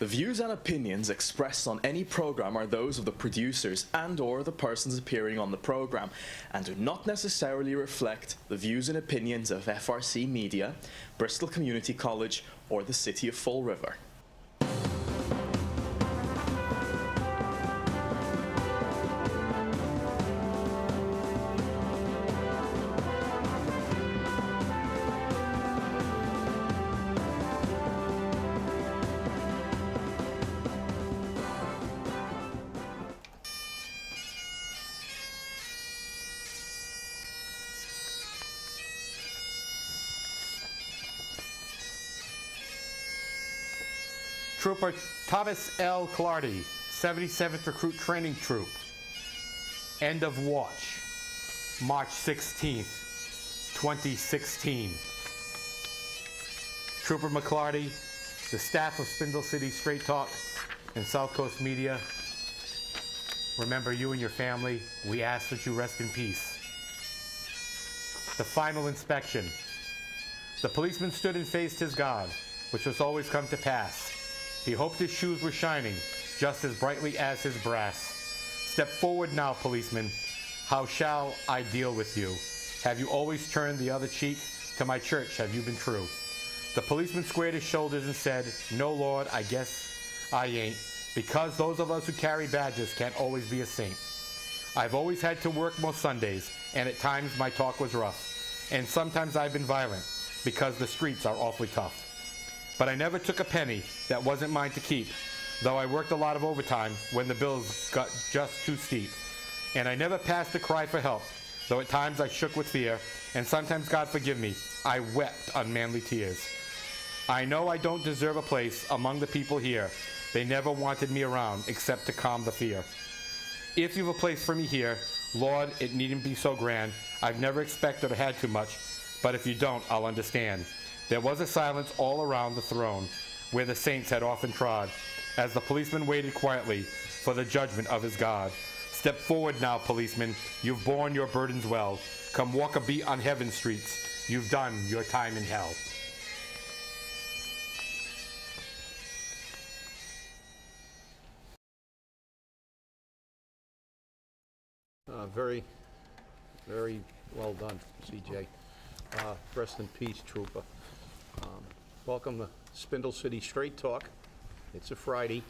The views and opinions expressed on any program are those of the producers and/or the persons appearing on the program, and do not necessarily reflect the views and opinions of FRC Media, Bristol Community College, or the City of Fall River. Trooper Thomas L. Clardy, 77th Recruit Training Troop. End of watch, March 16th, 2016. Trooper McClarty, the staff of Spindle City Straight Talk and Southcoast Media, remember you and your family. We ask that you rest in peace. The final inspection. The policeman stood and faced his God, which was always come to pass. He hoped his shoes were shining just as brightly as his brass. Step forward now, policeman. How shall I deal with you? Have you always turned the other cheek? To my church have you been true? The policeman squared his shoulders and said, no, Lord, I guess I ain't, because those of us who carry badges can't always be a saint. I've always had to work most Sundays, and at times my talk was rough. And sometimes I've been violent, because the streets are awfully tough. But I never took a penny that wasn't mine to keep, though I worked a lot of overtime when the bills got just too steep. And I never passed a cry for help, though at times I shook with fear, and sometimes, God forgive me, I wept unmanly tears. I know I don't deserve a place among the people here. They never wanted me around except to calm the fear. If you've a place for me here, Lord, it needn't be so grand. I've never expected or had too much, but if you don't, I'll understand. There was a silence all around the throne, where the saints had often trod, as the policeman waited quietly for the judgment of his God. Step forward now, policeman. You've borne your burdens well. Come walk a beat on heaven's streets. You've done your time in hell. Very, very well done, CJ. Rest in peace, Trooper. Welcome to Spindle City Straight Talk. It's a Friday.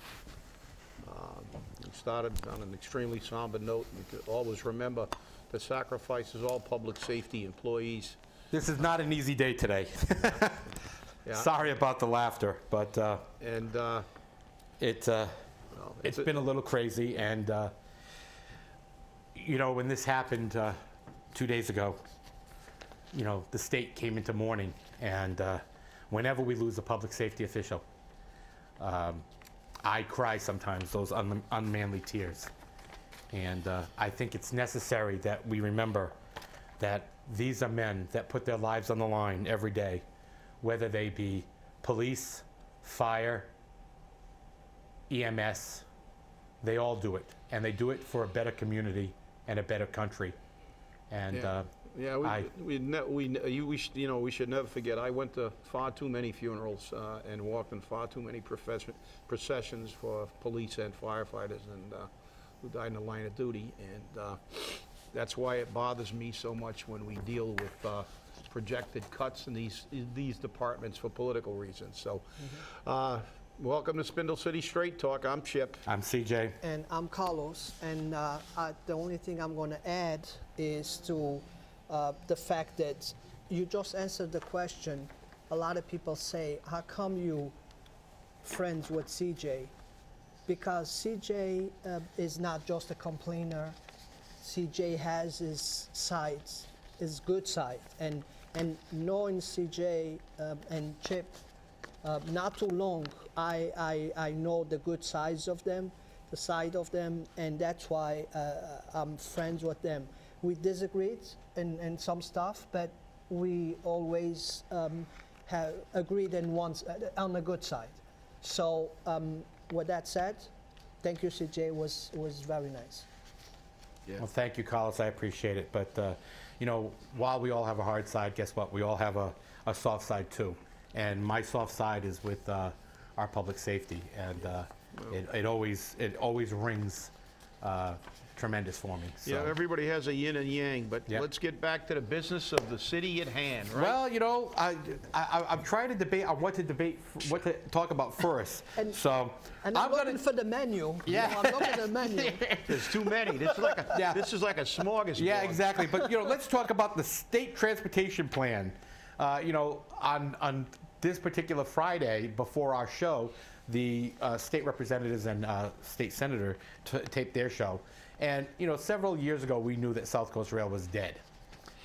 We started on an extremely somber note. You could always remember the sacrifices all public safety employees. This is not an easy day today. Yeah. Sorry about the laughter, but it's been a little crazy. And you know, when this happened 2 days ago, you know, the state came into mourning, and whenever we lose a public safety official, I cry sometimes, those unmanly tears. And I think it's necessary that we remember that these are men that put their lives on the line every day, whether they be police, fire, EMS, they all do it. And they do it for a better community and a better country. And we should never forget. I went to far too many funerals and walked in far too many processions for police and firefighters and who died in the line of duty. And that's why it bothers me so much when we deal with projected cuts in these departments for political reasons. So. Welcome to Spindle City Straight Talk. I'm Chip. I'm CJ. And I'm Carlos. And the only thing I'm going to add is to the fact that you just answered the question. A lot of people say, how come you friends with CJ? Because CJ is not just a complainer. CJ has his sides, his good side. And knowing CJ and Chip, not too long, I know the good sides of them, the side of them, and that's why I'm friends with them. We disagreed in some stuff, but we always have agreed on the good side. So with that said, thank you, CJ, was very nice. Yeah. Well, thank you, Carlos. I appreciate it. But you know, while we all have a hard side, guess what? We all have a soft side too. And my soft side is with our public safety, and it always rings tremendous for me. So. Yeah, everybody has a yin and yang, but Yep. let's get back to the business of the city at hand, right? Well, you know, I'm trying to debate on what to talk about first. And I'm looking gonna for the menu. Yeah. You know, I'm looking at the menu. There's too many. This is like a, Yeah. this is like a smorgasbord. Yeah, exactly. But you know, let's talk about the state transportation plan. You know, on this particular Friday before our show, the state representatives and state senator taped their show. And you know, several years ago, we knew that Southcoast Rail was dead.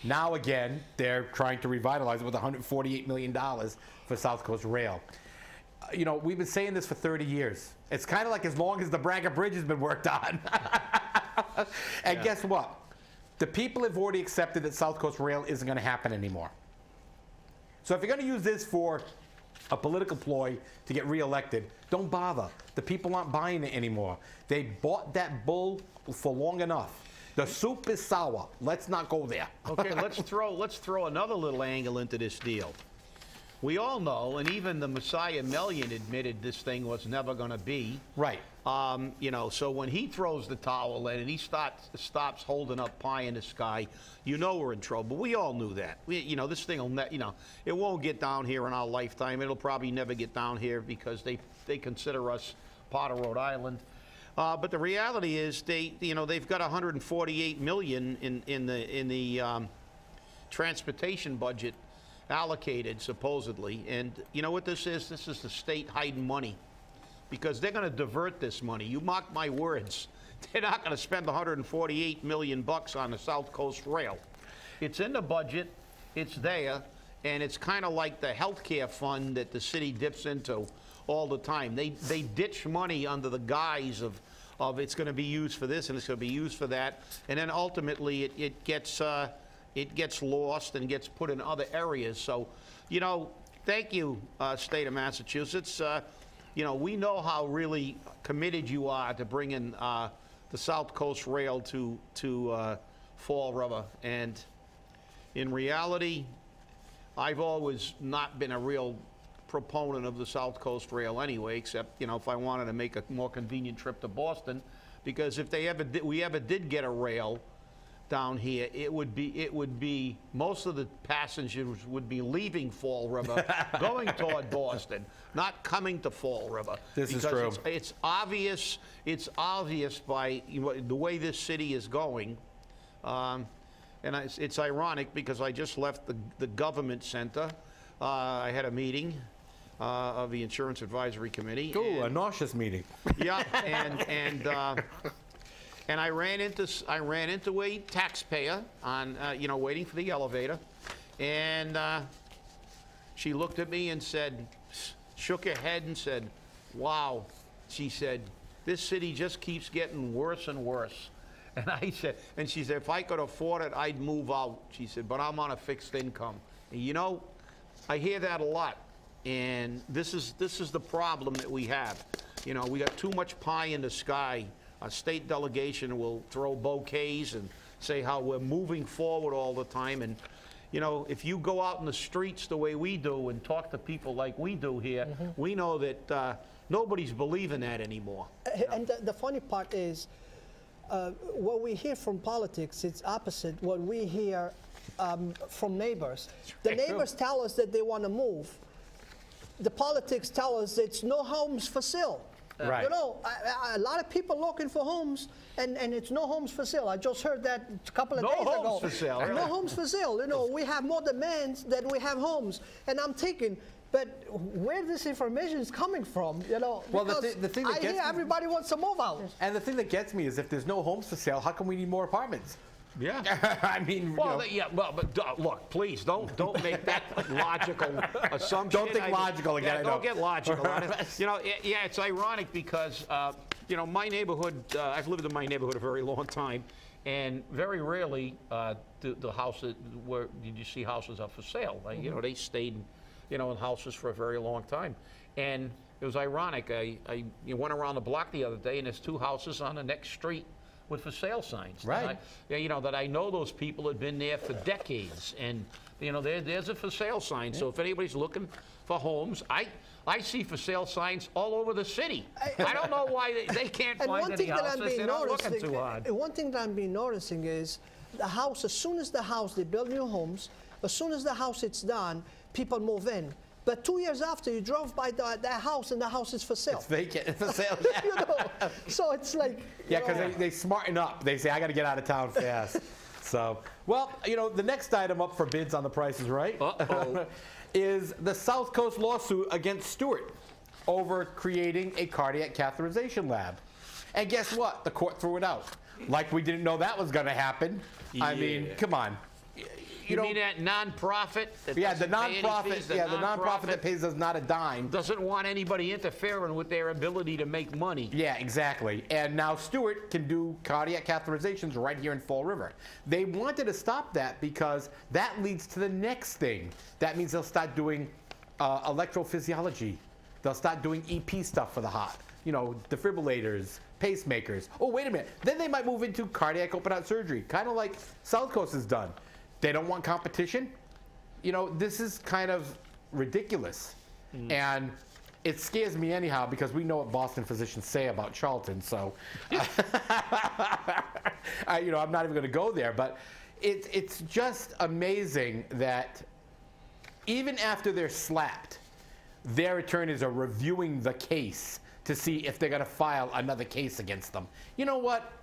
Now again, they're trying to revitalize it with $148 million for Southcoast Rail. You know, we've been saying this for 30 years. It's kind of like as long as the Braga Bridge has been worked on. And guess what? The people have already accepted that Southcoast Rail isn't going to happen anymore. So if you're going to use this for a political ploy to get reelected, don't bother. The people aren't buying it anymore. They bought that bull for long enough. The soup is sour. Let's not go there. Okay, let's throw another little angle into this deal. We all know, and even the Messiah Melian admitted this thing was never going to be. Right. You know, so when he throws the towel in and he stops holding up pie in the sky, you know we're in trouble. We all knew that. You know, this thing will, you know, it won't get down here in our lifetime. It'll probably never get down here because they consider us part of Rhode Island. But the reality is, they've got $148 million in the transportation budget allocated supposedly, and you know what this is? This is the state hiding money, because they're going to divert this money. You mark my words. They're not going to spend $148 million on the Southcoast Rail. It's in the budget. It's there, and it's kind of like the healthcare fund that the city dips into all the time. They ditch money under the guise of it's going to be used for this and it's going to be used for that, and then ultimately it gets lost and gets put in other areas. So, you know, thank you, state of Massachusetts. You know, we know how really committed you are to bringing the Southcoast Rail to Fall River, and in reality, I've always not been a real proponent of the Southcoast Rail anyway, except, you know, if I wanted to make a more convenient trip to Boston, because if we ever did get a rail down here, it would be most of the passengers would be leaving Fall River, going toward Boston, not coming to Fall River. This is true. It's obvious. It's obvious by the way this city is going, and it's ironic because I just left the government center. I had a meeting of the Insurance Advisory Committee. Ooh, a nauseous meeting. Yeah, and I ran into a taxpayer on waiting for the elevator, and she looked at me and shook her head and said, "Wow," she said, "this city just keeps getting worse and worse." And she said, "If I could afford it, I'd move out." She said, "But I'm on a fixed income." And, you know, I hear that a lot, and this is the problem that we have. You know, we got too much pie in the sky. A state delegation will throw bouquets and say how we're moving forward all the time. And, you know, if you go out in the streets the way we do and talk to people like we do here, we know that nobody's believing that anymore. And the funny part is, what we hear from politics, it's opposite what we hear from neighbors. The neighbors tell us that they want to move. The politics tell us it's no homes for sale. Right. You know, a lot of people looking for homes, and it's no homes for sale. I just heard that a couple of days ago. No homes for sale. No homes for sale. You know, we have more demands than we have homes. And I'm thinking, but where this information is coming from, you know, Well, because the thing that I gets hear me- everybody wants to move out. And the thing that gets me is if there's no homes for sale, how come we need more apartments? Yeah. I mean, Well, but look, please don't make that logical assumption. Don't think logical again, I know. Don't get logical on it. You know, yeah, it's ironic because you know, my neighborhood. I've lived in my neighborhood a very long time, and very rarely the houses where did you see houses up for sale. Like, you know, they stayed, you know, in houses for a very long time, and it was ironic. I went around the block the other day, and there's two houses on the next street with for sale signs. Right. You know, that I know those people had been there for decades, and you know, there's a for sale sign. So if anybody's looking for homes, I see for sale signs all over the city. I don't know why they can't find any houses. They're not looking too hard. One thing that I've been noticing is the house, as soon as the house, they build new homes, as soon as the house is done, people move in. But 2 years after, you drove by that house and the house is for sale. It's vacant. It's for sale. You know? So it's like... Yeah, because they smarten up. They say, I got to get out of town fast. So, well, you know, the next item up for bids on The Price is Right is the South Coast lawsuit against Steward over creating a cardiac catheterization lab. And guess what? The court threw it out. Like we didn't know that was going to happen. Yeah. I mean, come on. You mean that nonprofit? Yeah, the nonprofit. Yeah, the nonprofit that pays us not a dime. Doesn't want anybody interfering with their ability to make money. Yeah, exactly. And now Steward can do cardiac catheterizations right here in Fall River. They wanted to stop that because that leads to the next thing. That means they'll start doing electrophysiology. They'll start doing EP stuff for the heart. You know, defibrillators, pacemakers. Oh, wait a minute. Then they might move into cardiac open-heart surgery, kind of like South Coast has done. They don't want competition. You know, this is kind of ridiculous. And it scares me anyhow because we know what Boston physicians say about Charlton. So, you know, I'm not even going to go there. But it's just amazing that even after they're slapped, their attorneys are reviewing the case to see if they're going to file another case against them. You know what?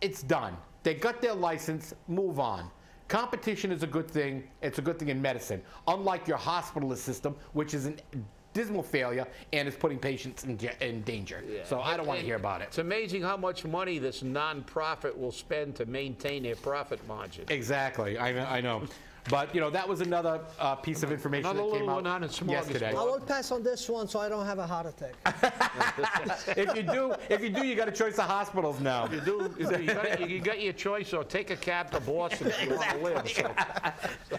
It's done. They got their license. Move on. Competition is a good thing. It's a good thing in medicine. Unlike your hospitalist system, which is a dismal failure and is putting patients in danger. Yeah. So I don't want to hear about it. It's amazing how much money this nonprofit will spend to maintain their profit margin. Exactly. I know. But, you know, that was another piece of information that came out yesterday. I will pass on this one so I don't have a heart attack. If you do, you got a choice of hospitals now. You do. You got your choice, or take a cab to Boston if you want to live. So.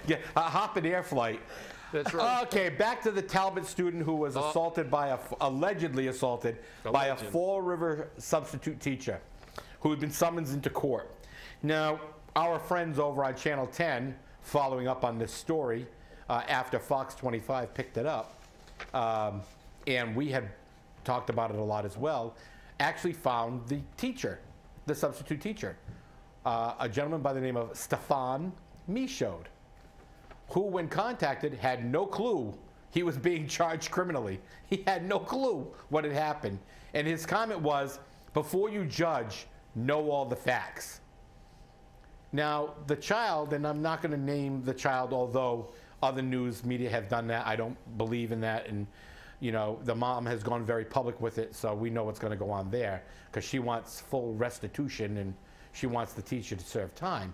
Yeah, hop an air flight. That's right. Okay, back to the Talbot student who was assaulted by allegedly assaulted by a Fall River substitute teacher who had been summoned into court. Now, our friends over on Channel 10, following up on this story after Fox 25 picked it up, and we had talked about it a lot as well, actually found the teacher, the substitute teacher, a gentleman by the name of Stefan Michaud, who, when contacted, had no clue he was being charged criminally. He had no clue what had happened. And his comment was, before you judge, know all the facts. Now, the child, and I'm not going to name the child, although other news media have done that. I don't believe in that. And, you know, the mom has gone very public with it, so we know what's going to go on there because she wants full restitution and she wants the teacher to serve time.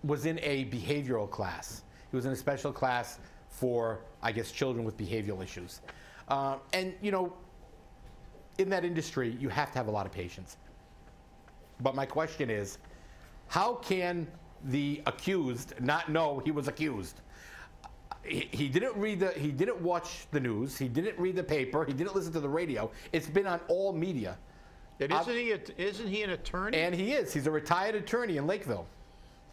Was in a behavioral class. He was in a special class for, I guess, children with behavioral issues. And, you know, in that industry, you have to have a lot of patience. But my question is, how can the accused not know he was accused? He didn't watch the news. He didn't read the paper. He didn't listen to the radio. It's been on all media. And isn't he an attorney? And he is. He's a retired attorney in Lakeville.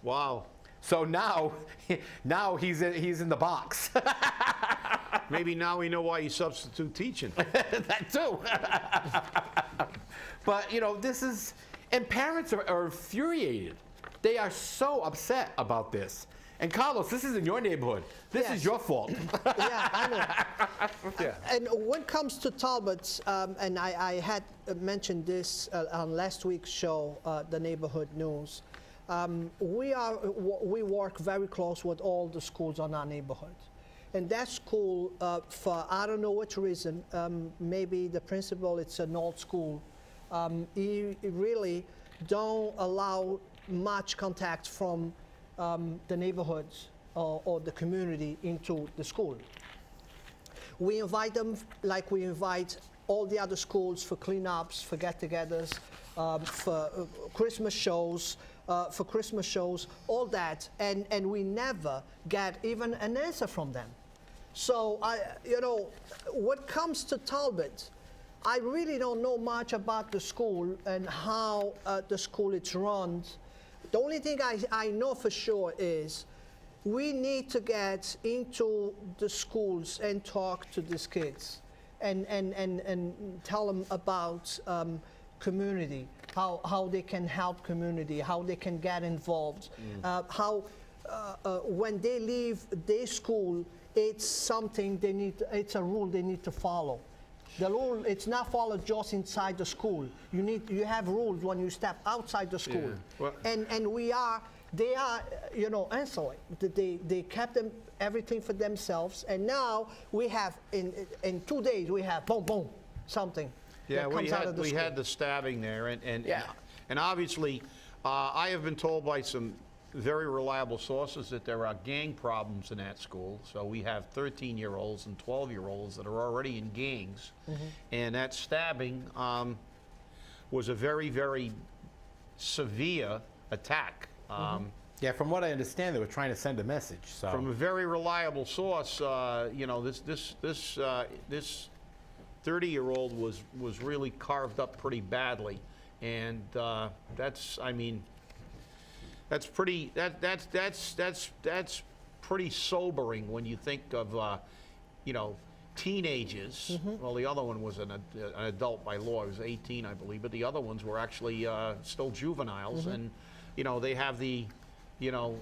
Wow. So now he's in the box. Maybe now we know why he's substitute teaching. That too. But, you know, this is... And parents are infuriated. They are so upset about this. And Carlos, this is in your neighborhood. This is your fault. Yeah, I know. Yeah. And when it comes to Talbot, and I had mentioned this on last week's show, the Neighborhood News, we work very close with all the schools on our neighborhood. And that school, for I don't know which reason, maybe the principal, it's an old school, he really don't allow much contact from the neighborhoods or the community into the school. We invite them like we invite all the other schools for cleanups, for get-togethers, for Christmas shows, all that, and we never get even an answer from them. So, you know, what comes to Talbot, I really don't know much about the school and how the school is run. The only thing I know for sure is we need to get into the schools and talk to these kids and tell them about community, how they can help community, how they can get involved, how when they leave their school, it's something they need, it's a rule they need to follow. The rule, it's not followed just inside the school. You have rules when you step outside the school. Yeah. Well, and they are, you know, insolent. They kept everything for themselves, and now we have, in 2 days, we have boom, boom, something yeah, that comes out of the we school. had the stabbing there, and Yeah. obviously, I have been told by some very reliable sources that there are gang problems in that school. So we have 13-year-olds and 12-year-olds that are already in gangs, and that stabbing was a very, very severe attack. Yeah, from what I understand, they were trying to send a message. So From a very reliable source, you know, this 30-year-old was really carved up pretty badly, and that's, I mean, that's pretty pretty sobering when you think of you know, teenagers. Well, the other one was an adult by law; he was 18, I believe, but the other ones were actually still juveniles, and you know, they have the. You know,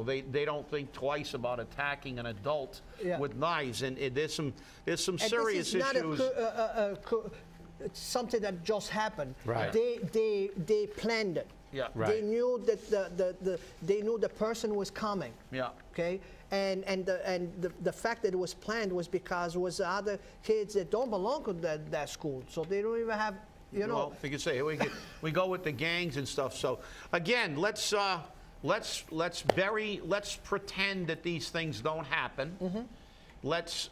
they don't think twice about attacking an adult with knives, and there's some serious issues. This is not it's something that just happened. Right. They planned it. Yeah. Right. They knew that they knew the person was coming. Yeah. Okay. And the fact that it was planned was because it was other kids that don't belong to that school, so they don't even have, you know. Well, you can say we go with the gangs and stuff. So again, let's pretend that these things don't happen. Let's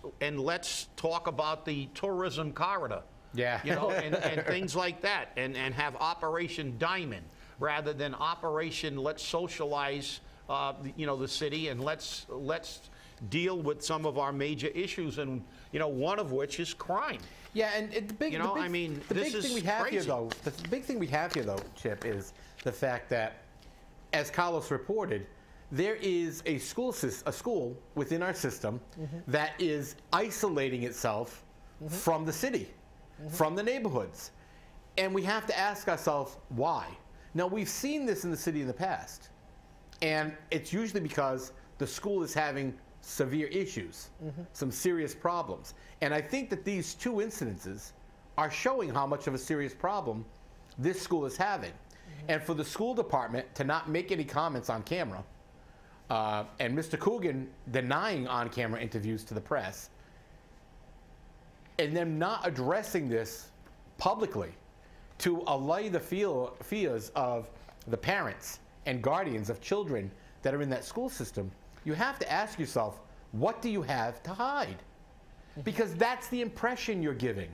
talk about the tourism corridor. Yeah. You know, and things like that, and have Operation Diamond rather than Operation Let's Socialize, you know, the city, and let's deal with some of our major issues, and you know, one of which is crime. Yeah, and the big, You know, the big, I mean, the this big thing is we have here, crazy. though, the big thing we have here, though, Chip, is the fact that, as Carlos reported, there is a school within our system that is isolating itself from the city, from the neighborhoods, and we have to ask ourselves why. Now, we've seen this in the city in the past, and it's usually because the school is having severe issues, some serious problems. And I think that these two incidences are showing how much of a serious problem this school is having. And for the school department to not make any comments on camera, and Mr. Coogan denying on-camera interviews to the press, and them not addressing this publicly to allay the fears of the parents and guardians of children that are in that school system, you have to ask yourself, what do you have to hide? Because that's the impression you're giving.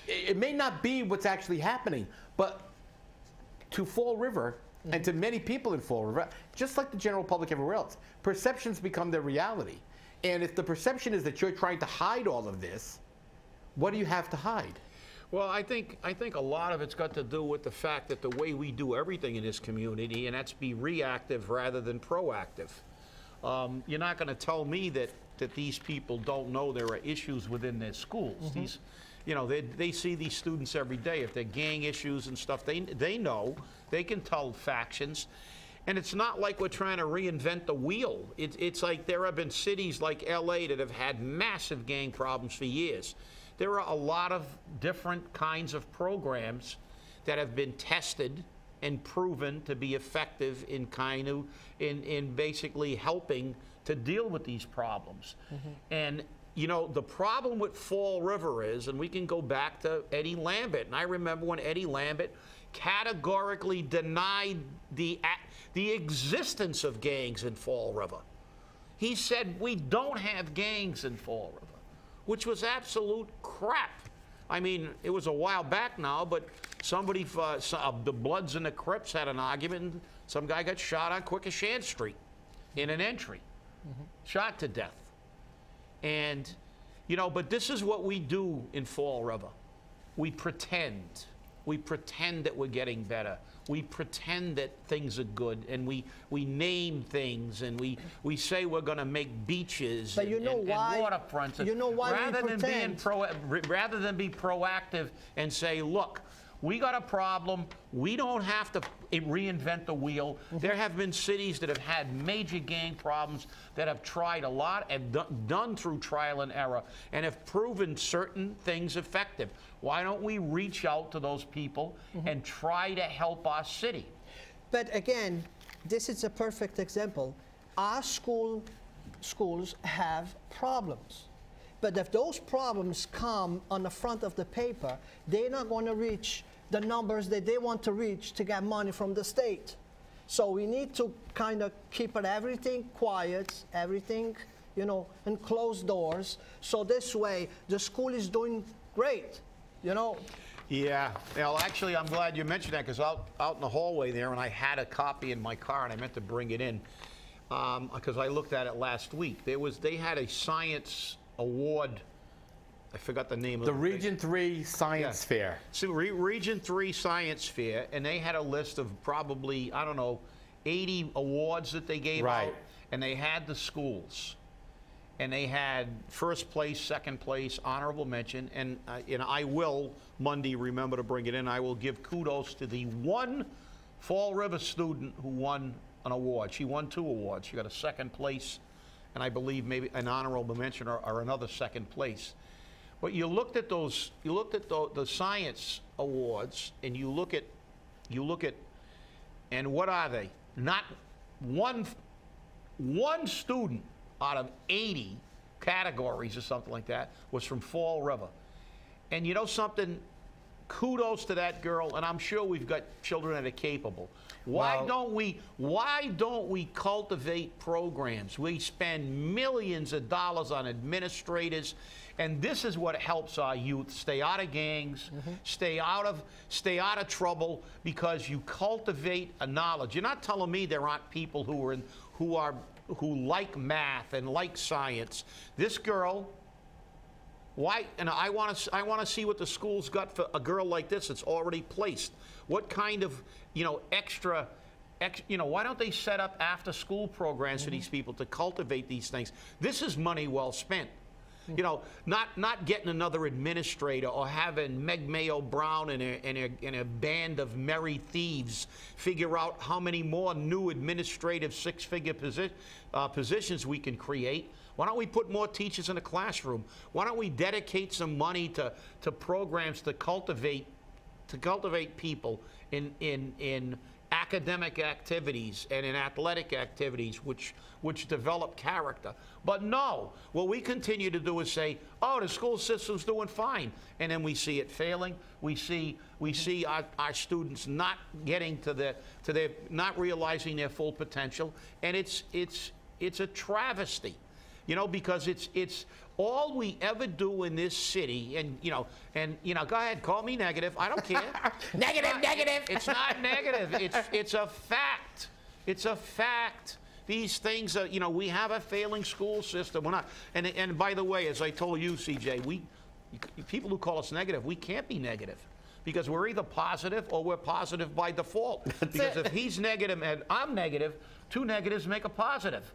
It may not be what's actually happening, but to Fall River and to many people in Fall River, just like the general public everywhere else, perceptions become their reality. And if the perception is that you're trying to hide all of this, what do you have to hide? Well, I think a lot of it's got to do with the fact that the way we do everything in this community, and that's be reactive rather than proactive. You're not going to tell me that these people don't know there are issues within their schools. These, you know, they see these students every day. If they're gang issues and stuff, they know. They can tell factions. And it's not like we're trying to reinvent the wheel. It's like there have been cities like LA that have had massive gang problems for years. There are a lot of different kinds of programs that have been tested and proven to be effective in basically helping to deal with these problems. And you know, the problem with Fall River is, and we can go back to Eddie Lambert, and I remember when Eddie Lambert categorically denied the existence of gangs in Fall River. He said, we don't have gangs in Fall River, which was absolute crap. I mean, it was a while back now, but somebody, the Bloods and the Crips had an argument, and some guy got shot on Quikashant Street in an entry, shot to death. And, you know, but this is what we do in Fall River. we pretend. We pretend that we're getting better. We pretend that things are good, and we name things, and we say we're going to make beaches But you know why, and waterfronts. You know why rather we than pretend? rather than be proactive and say, look, we got a problem. We don't have to reinvent the wheel. There have been cities that have had major gang problems that have tried a lot and done through trial and error and have proven certain things effective. Why don't we reach out to those people and try to help our city? But again, this is a perfect example. Our schools have problems. But if those problems come on the front of the paper, they're not going to reach the numbers that they want to reach to get money from the state. So we need to kind of keep everything quiet, everything, you know, and close doors. So this way, the school is doing great, you know. Yeah, well, actually, I'm glad you mentioned that, because out in the hallway there, and I had a copy in my car, and I meant to bring it in, because I looked at it last week. They had a science award. I forgot the name of The it. Region 3 Science Fair. So Region 3 Science Fair, and they had a list of probably, I don't know, 80 awards that they gave out, and they had the schools. And they had first place, second place, honorable mention, and I will, Monday, remember to bring it in. I will give kudos to the one Fall River student who won an award. She won 2 awards. She got a second place, and I believe maybe an honorable mention or another second place. But you looked at those, the science awards, and you look at, and what are they? Not one student out of 80 categories or something like that was from Fall River. And you know something? Kudos to that girl, and I'm sure we've got children that are capable. Why don't we cultivate programs? We spend millions of dollars on administrators, and this is what helps our youth stay out of gangs, stay out of trouble, because you cultivate a knowledge. You're not telling me there aren't people who like math and like science. This girl, why? And I want to see what the school's got for a girl like this that's already placed. What kind of, you know, extra, you know, why don't they set up after-school programs for these people to cultivate these things? This is money well spent. You know, not getting another administrator or having Meg Mayo Brown and a band of merry thieves figure out how many more new administrative six-figure positions we can create. Why don't we put more teachers in the classroom? Why don't we dedicate some money to programs to cultivate people in academic activities and in athletic activities which develop character? But no, what we continue to do is say, oh, the school system's doing fine, and then we see it failing. We see our students not getting to their not realizing their full potential, and it's a travesty, you know, because it's all we ever do in this city. And you know, go ahead, call me negative. I don't care. Negative. It's not negative. It's a fact. It's a fact. These things are, you know, we have a failing school system. We're not, and by the way, as I told you, CJ, people who call us negative, we can't be negative, because we're either positive or we're positive by default. Because if he's negative and I'm negative, 2 negatives make a positive.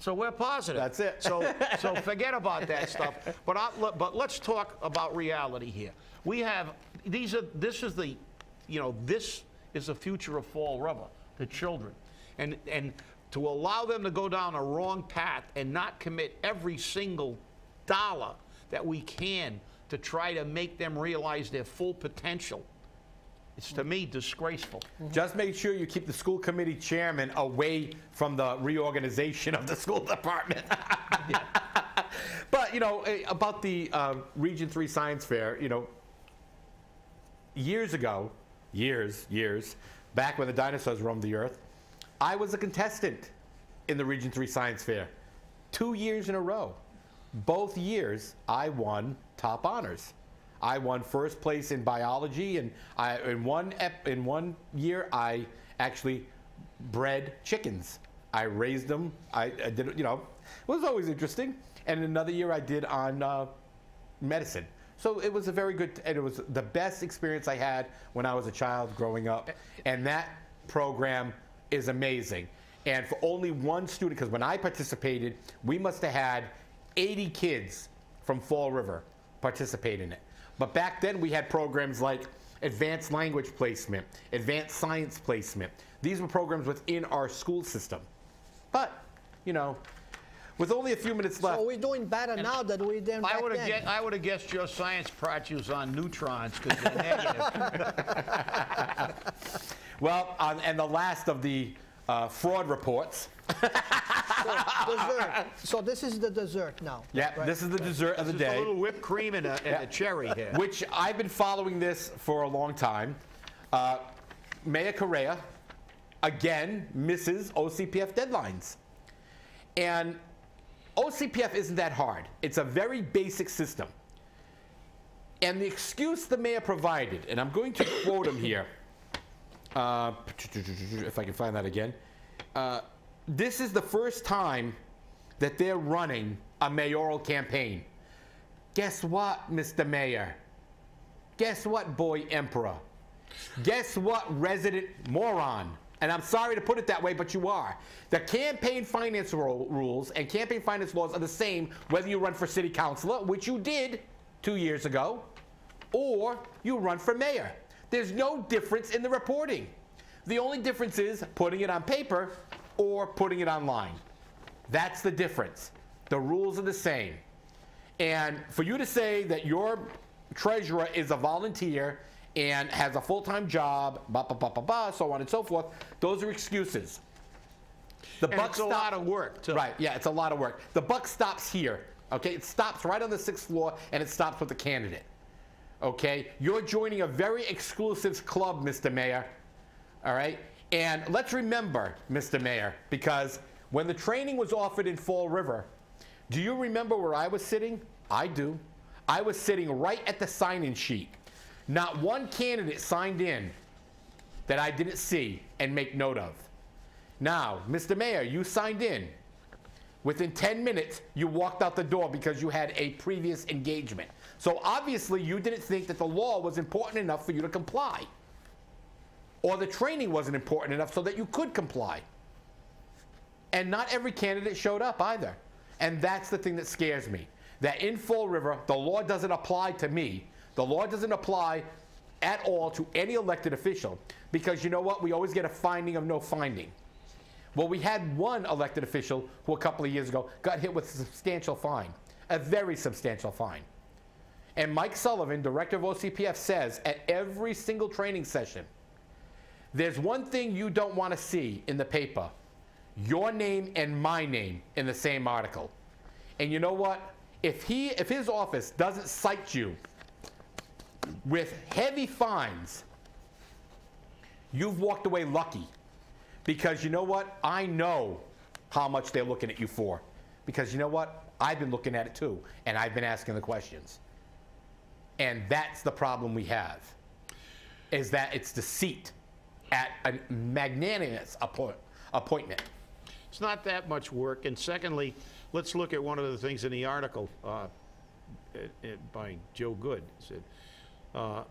So we're positive. That's it. So forget about that stuff. But let's talk about reality here. We have this is the future of Fall River, the children, and to allow them to go down a wrong path and not commit every single dollar that we can to try to make them realize their full potential. It's, to me, disgraceful. Just make sure you keep the school committee chairman away from the reorganization of the school department. But, you know, about the Region 3 Science Fair, you know, years ago, back when the dinosaurs roamed the earth, I was a contestant in the Region 3 Science Fair 2 years in a row. Both years, I won top honors. I won first place in biology, and in one year, I actually bred chickens. I raised them. I did, you know, it was always interesting. And another year, I did on medicine. So it was a very good, and it was the best experience I had when I was a child growing up. And that program is amazing. And for only one student, because when I participated, we must have had 80 kids from Fall River participate in it. But back then we had programs like advanced language placement, advanced science placement. These were programs within our school system. But, you know, with only a few minutes left. So we're doing better now than we did back then. I would have guessed your science project was on neutrons because they're negative. Well, and the last of the fraud reports. So, dessert. So this is the dessert now. Yeah, right. This is the dessert of the day. A little whipped cream and a cherry here. Which I've been following this for a long time. Mayor Correia, again, misses OCPF deadlines. And OCPF isn't that hard. It's a very basic system. And the excuse the mayor provided, and I'm going to quote him here, if I can find that again. This is the first time that they're running a mayoral campaign. Guess what, Mr. Mayor? Guess what, boy emperor? Guess what, resident moron? And I'm sorry to put it that way, but you are. The campaign finance rules and campaign finance laws are the same whether you run for city councilor, which you did 2 years ago, or you run for mayor. There's no difference in the reporting. The only difference is putting it on paper or putting it online. That's the difference. The rules are the same. And for you to say that your treasurer is a volunteer and has a full-time job, so on and so forth, those are excuses. The buck it's a lot of work, too. Right, yeah, it's a lot of work. The buck stops here, okay? It stops right on the 6th floor, and it stops with the candidate, okay? You're joining a very exclusive club, Mr. Mayor, all right? And let's remember, Mr. Mayor, because when the training was offered in Fall River, do you remember where I was sitting? I do. I was sitting right at the sign-in sheet. Not one candidate signed in that I didn't see and make note of. Now, Mr. Mayor, you signed in. Within 10 minutes, you walked out the door because you had a previous engagement. So obviously, you didn't think that the law was important enough for you to comply. Or the training wasn't important enough so that you could comply. And not every candidate showed up either. And that's the thing that scares me. That in Fall River, the law doesn't apply to me. The law doesn't apply at all to any elected official. Because you know what? We always get a finding of no finding. Well, we had one elected official who a couple of years ago got hit with a substantial fine. A very substantial fine. And Mike Sullivan, director of OCPF, says at every single training session, there's one thing you don't want to see in the paper. Your name and my name in the same article. And you know what? If his office doesn't cite you with heavy fines, you've walked away lucky. Because you know what? I know how much they're looking at you for. Because you know what? I've been looking at it too, and I've been asking the questions. And that's the problem we have, is that it's deceit at a magnanimous appointment. It's not that much work. And secondly, let's look at one of the things in the article by Joe Good. It said,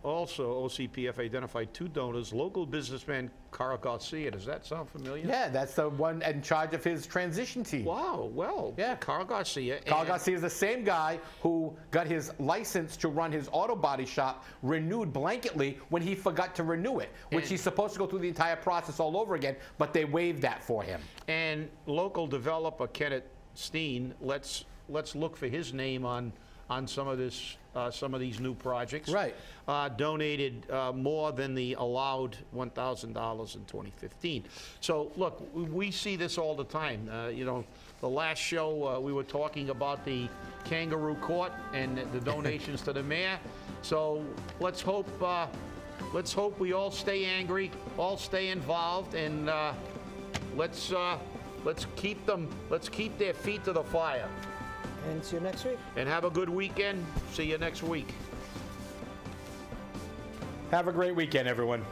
also, OCPF identified 2 donors, local businessman Carl Garcia. Does that sound familiar? Yeah, that's the one in charge of his transition team. Wow, well, yeah. Carl Garcia. Carl Garcia is the same guy who got his license to run his auto body shop renewed blanketly when he forgot to renew it, which he's supposed to go through the entire process all over again, but they waived that for him. And local developer Kenneth Steen, let's look for his name on some of this, some of these new projects. Right. Donated more than the allowed $1,000 in 2015. So look, we see this all the time. You know, the last show we were talking about the kangaroo court and the donations to the mayor. So let's hope we all stay angry, all stay involved, and let's keep their feet to the fire. And see you next week. And have a good weekend. See you next week. Have a great weekend, everyone.